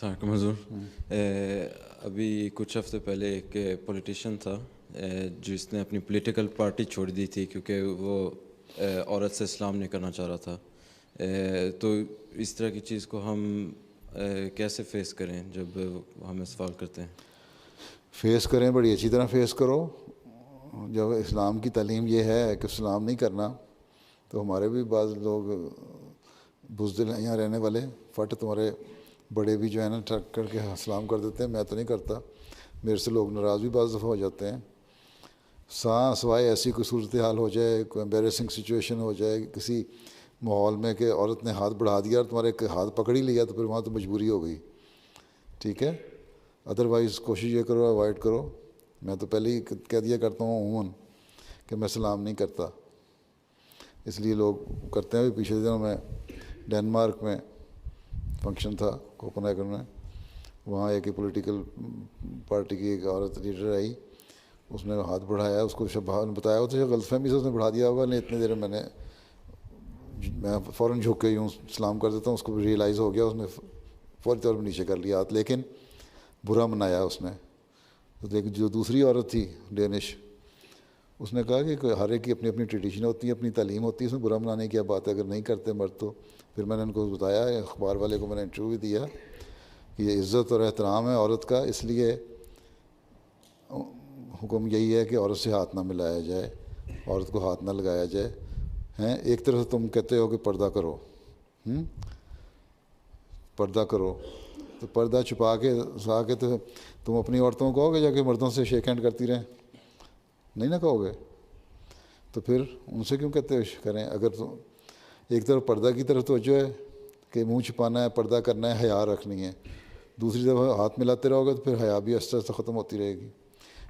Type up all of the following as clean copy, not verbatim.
السلام علیکم حضور. ابھی کچھ ہفتے پہلے ایک پولیٹیشین تھا جس نے اپنی پولیٹیکل پارٹی چھوڑ دی تھی کیونکہ وہ عورت سے اسلام نہیں کرنا چاہ رہا تھا. تو اس طرح کی چیز کو ہم کیسے فیس کریں جب ہم اس سوال کرتے ہیں؟ فیس کریں، بڑی اچھی طرح فیس کرو. جب اسلام کی تعلیم یہ ہے کہ اسلام نہیں کرنا، تو ہمارے بھی بعض لوگ بزدل ہیں یہاں رہنے والے، فٹ تمہارے بڑے بھی جو ہے نا ٹھک کر کے اسلام کر دیتے ہیں. میں تو نہیں کرتا، میرے سے لوگ ناراض بھی بعض دفعہ ہو جاتے ہیں. سوائے ایسی کوئی صورتحال ہو جائے، کوئی امبیرسنگ سچویشن ہو جائے کسی ماحول میں کہ عورت نے ہاتھ بڑھا دیا اور تمہارے ہاتھ پکڑ ہی لیا، تو پھر وہاں تو مجبوری ہو گئی. ٹھیک ہے، ادروائز کوشش یہ کرو اوائڈ کرو. میں تو پہلے ہی کہہ دیا کرتا ہوں عموماً کہ میں سلام نہیں کرتا، اس لیے لوگ کرتے ہیں. پچھلے دنوں میں ڈینمارک میں فنکشن تھا کوپن ہیگن میں، وہاں ایک پولیٹیکل پارٹی کی ایک عورت لیڈر آئی، اس نے ہاتھ بڑھایا، اس کو بتایا ہوتا ہے غلط فہمی سے اس نے بڑھا دیا ہوگا. نہیں اتنی دیر میں فوراً جھک کے یوں سلام کر دیتا ہوں، اس کو ریئلائز ہو گیا، اس نے فوری طور پر نیچے کر لیا ہاتھ، لیکن برا منایا اس نے. لیکن جو دوسری عورت تھی ڈینش، اس نے کہا کہ ہر ایک کی اپنی اپنی ٹریڈیشن ہوتی ہے، اپنی تعلیم ہوتی ہے، اس میں برا منانے کی کیا بات ہے اگر نہیں کرتے مرد تو. پھر میں نے ان کو بتایا، اخبار والے کو میں نے انٹرویو دیا کہ یہ عزت اور احترام ہے عورت کا، اس لیے حکم یہی ہے کہ عورت سے ہاتھ نہ ملایا جائے، عورت کو ہاتھ نہ لگایا جائے. ایک طرف سے تم کہتے ہو کہ پردہ کرو، پردہ کرو، تو پردہ چھپا کے سا کے تو تم اپنی عورتوں کو کہو گے جا کے مردوں سے شیک ہینڈ کرتی رہیں؟ نہیں نہ کہو گے. تو پھر ان سے کیوں کہتے کریں؟ اگر تو ایک طرف پردہ کی طرف توجہ ہے کہ منہ چھپانا ہے، پردہ کرنا ہے، حیا رکھنی ہے، دوسری طرف ہاتھ ملاتے رہو گے تو پھر حیا بھی آہستہ آہستہ ختم ہوتی رہے گی.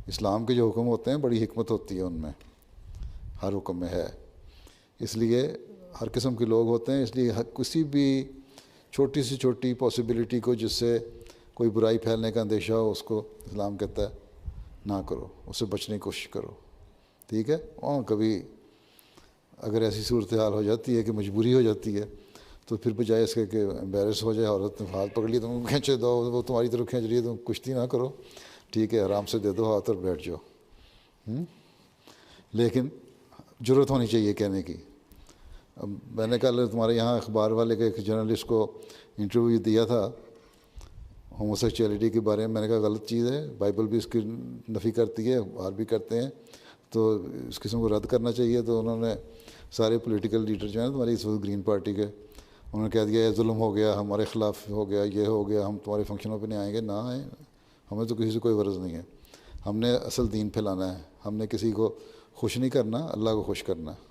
اسلام کے جو حکم ہوتے ہیں بڑی حکمت ہوتی ہے ان میں، ہر حکم میں ہے. اس لیے ہر قسم کے لوگ ہوتے ہیں، اس لیے کسی بھی چھوٹی سے چھوٹی پاسبلٹی کو جس سے کوئی برائی پھیلنے کا اندیشہ ہو، اس کو اسلام کہتا ہے نہ کرو، اس سے بچنے کی کوشش کرو. ٹھیک ہے، کبھی اگر ایسی صورتحال ہو جاتی ہے کہ مجبوری ہو جاتی ہے تو پھر بجائے اس کے کہ امبیرس ہو جائے، عورت نے ہاتھ پکڑ لی تم کھینچے دو، وہ تمہاری طرف کھینچ رہی ہے، تم کشتی نہ کرو. ٹھیک ہے، آرام سے دے دو ہاتھ اور بیٹھ جاؤ. لیکن جرت ہونی چاہیے کہنے کی. اب میں نے کل تمہارے یہاں اخبار والے کے ایک جرنلسٹ کو انٹرویو دیا تھا ہومو سیکچولیٹی کے بارے میں. میں نے کہا غلط چیز ہے، بائبل بھی اس کی نفی کرتی ہے، اور بھی کرتے ہیں، تو اس قسم کو رد کرنا چاہیے. تو انہوں نے سارے پولیٹیکل لیڈر جو ہیں تمہاری اس وقت گرین پارٹی کے، انہوں نے کہہ دیا یہ ظلم ہو گیا، ہمارے خلاف ہو گیا، یہ ہو گیا، ہم تمہارے فنکشنوں پہ نہیں آئیں گے. نہ آئیں، ہمیں تو کسی سے کوئی غرض نہیں ہے. ہم نے اصل دین پھیلانا ہے، ہم نے کسی کو خوش نہیں کرنا، اللہ کو خوش کرنا ہے.